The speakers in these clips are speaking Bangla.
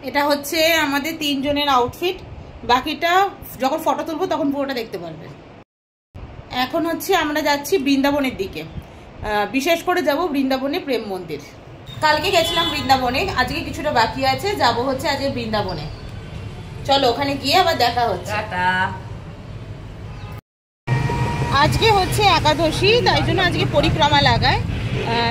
এটা হচ্ছে আমাদের তিনজনের আউটফিট, বাকিটা যখন ফটো তুলবো তখন পুরোটা দেখতে পারবে। এখন হচ্ছে আমরা যাচ্ছি বৃন্দাবনের দিকে, বিশেষ করে যাব বৃন্দাবনে প্রেম মন্দির। কালকে গেছিলাম বৃন্দাবনে, আজকে কিছুটা বাকি আছে, যাব হচ্ছে আজকে বৃন্দাবনে। চলো ওখানে গিয়ে আবার দেখা হচ্ছে। আজকে হচ্ছে একাদশী, তাই জন্য আজকে পরিক্রমা লাগায়,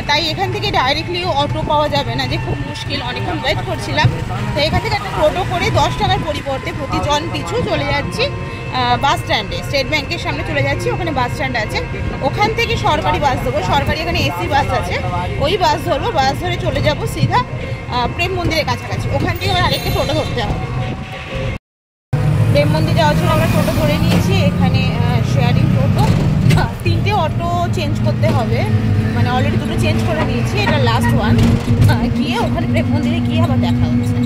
তাই এখান থেকে ডাইরেক্টলি অটো পাওয়া যাবে না, যে খুব মুশকিল, অনেকক্ষণ ওয়েট করছিলাম। তো এখান থেকে একটা টোটো করে 10 টাকার পরিবর্তে প্রতিজন পিছু চলে যাচ্ছি বাস স্ট্যান্ডে, স্টেট ব্যাংকের সামনে চলে যাচ্ছি, ওখানে বাস স্ট্যান্ড আছে, ওখান থেকে সরকারি বাস দেবো, সরকারি এখানে এসি বাস আছে, ওই বাস ধরবো, বাস ধরে চলে যাব সিধা প্রেম মন্দিরের কাছাকাছি। ওখান থেকে আবার আরেকটা টোটো ধরতে হবে। প্রেম মন্দির যাওয়ার জন্য আমরা টোটো ধরে নিয়েছি, এখানে শেয়ারিং টোটো, 3টে অটো চেঞ্জ করতে হবে, মানে অলরেডি 2টো চেঞ্জ করে নিয়েছি, এটা লাস্ট ওয়ান। গিয়ে ওখানে প্রেম মন্দিরে গিয়ে আবার দেখা হচ্ছে।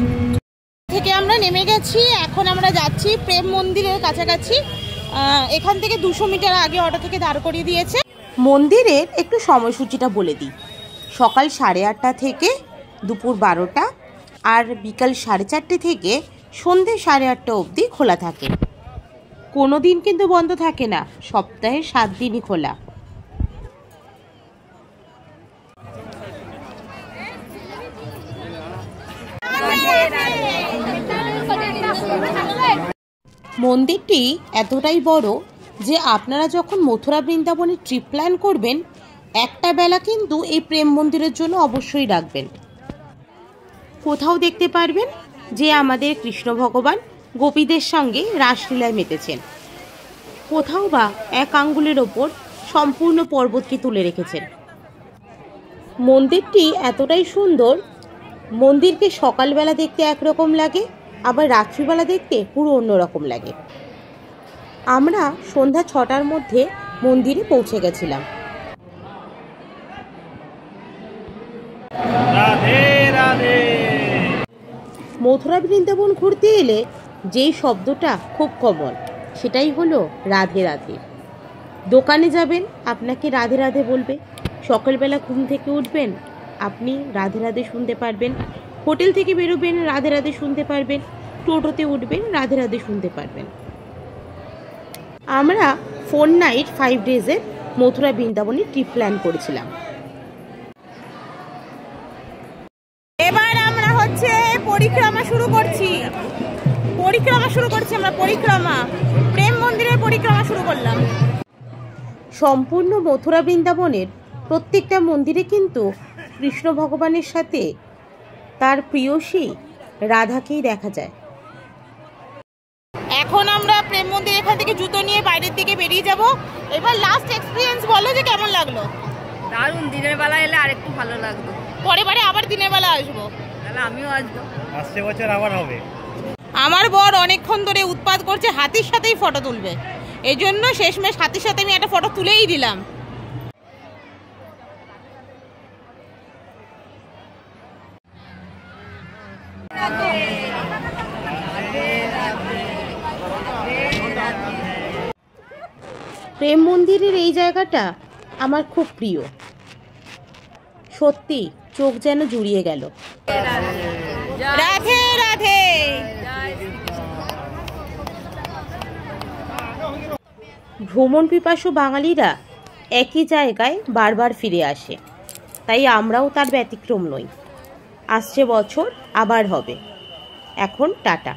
থেকে আমরা নেমে গেছি, এখন আমরা যাচ্ছি প্রেম মন্দিরের কাছাকাছি। এখান থেকে 200 মিটার আগে অটো থেকে দাঁড় করিয়ে দিয়েছে। মন্দিরের একটু সময়সূচিটা বলে দিই, সকাল 8:30 থেকে দুপুর 12টা, আর বিকাল 4:30 থেকে সন্ধ্যে 8:30 অবধি খোলা থাকে। কোনো দিন কিন্তু বন্ধ থাকে না, সপ্তাহে 7 দিনই খোলা। মন্দিরটি এতটাই বড় যে আপনারা যখন মথুরা বৃন্দাবনে ট্রিপ প্ল্যান করবেন, একটা বেলা কিন্তু এই প্রেম মন্দিরের জন্য অবশ্যই রাখবেন। কোথাও দেখতে পারবেন যে আমাদের কৃষ্ণ ভগবান গোপীদের সঙ্গে রাসলীলায় মেতেছেন, কোথাও বা এক আঙ্গুলের ওপর সম্পূর্ণ পর্বতকে তুলে রেখেছেন। মন্দিরটি এতটাই সুন্দর, মন্দিরকে সকালবেলা দেখতে একরকম লাগে, আবার রাত্রিবেলা দেখতে পুরো অন্যরকম লাগে। আমরা সন্ধ্যা 6টার মধ্যে মন্দিরে পৌঁছে গেছিলাম। মথুরা বৃন্দাবন ঘুরতে এলে যেই শব্দটা খুব কমন, সেটাই হলো রাধে রাধে। দোকানে যাবেন, আপনাকে রাধে রাধে বলবে, সকালবেলা ঘুম থেকে উঠবেন, আপনি রাধে রাধে শুনতে পারবেন, হোটেল থেকে বেরোবেন, রাধে রাধে শুনতে পারবেন, টোটোতে উঠবেন, রাধে রাধে শুনতে পারবেন। আমরা 4 নাইট 5 ডেজের মথুরা বৃন্দাবনে ট্রিপ প্ল্যান করেছিলাম। এবার আমরা হচ্ছে পরিক্রমা শুরু করছি, আমরা পরিক্রমা, প্রেম মন্দিরের পরিক্রমা শুরু করলাম। সম্পূর্ণ মথুরা বৃন্দাবনের প্রত্যেকটা মন্দিরে কিন্তু কৃষ্ণ ভগবানের সাথে তার প্রিয়সী রাধাকেই দেখা যায়। এখন আমরা প্রেম মন্দির এখান থেকে জুতো নিয়ে বাইরের দিকে বেরিয়ে যাব। এবার লাস্ট এক্সপিরিয়েন্স বলো যে কেমন লাগলো? দারুণ, দিনের বেলা এলে আরেকটু ভালো লাগতো। পরে আবার দিনের বেলা আসবো, তাহলে আমিও আসবো, আসছে বছর আবার হবে। আমার বর অনেকক্ষণ ধরে উৎপাত করছে হাতির সাথেই ফটো তুলবে, এই জন্য শেষমেশ হাতির সাথে আমি একটা ফটো তুলেই দিলাম। প্রেম মন্দিরের এই জায়গাটা আমার খুব প্রিয়, সত্যি চোখ যেন জুড়িয়ে গেল। রাধে রাধে। ভ্রমণ পিপাসু বাঙালিরা একই জায়গায় বারবার ফিরে আসে, তাই আমরাও তার ব্যতিক্রম নই। আসছে বছর আবার হবে। এখন টাটা।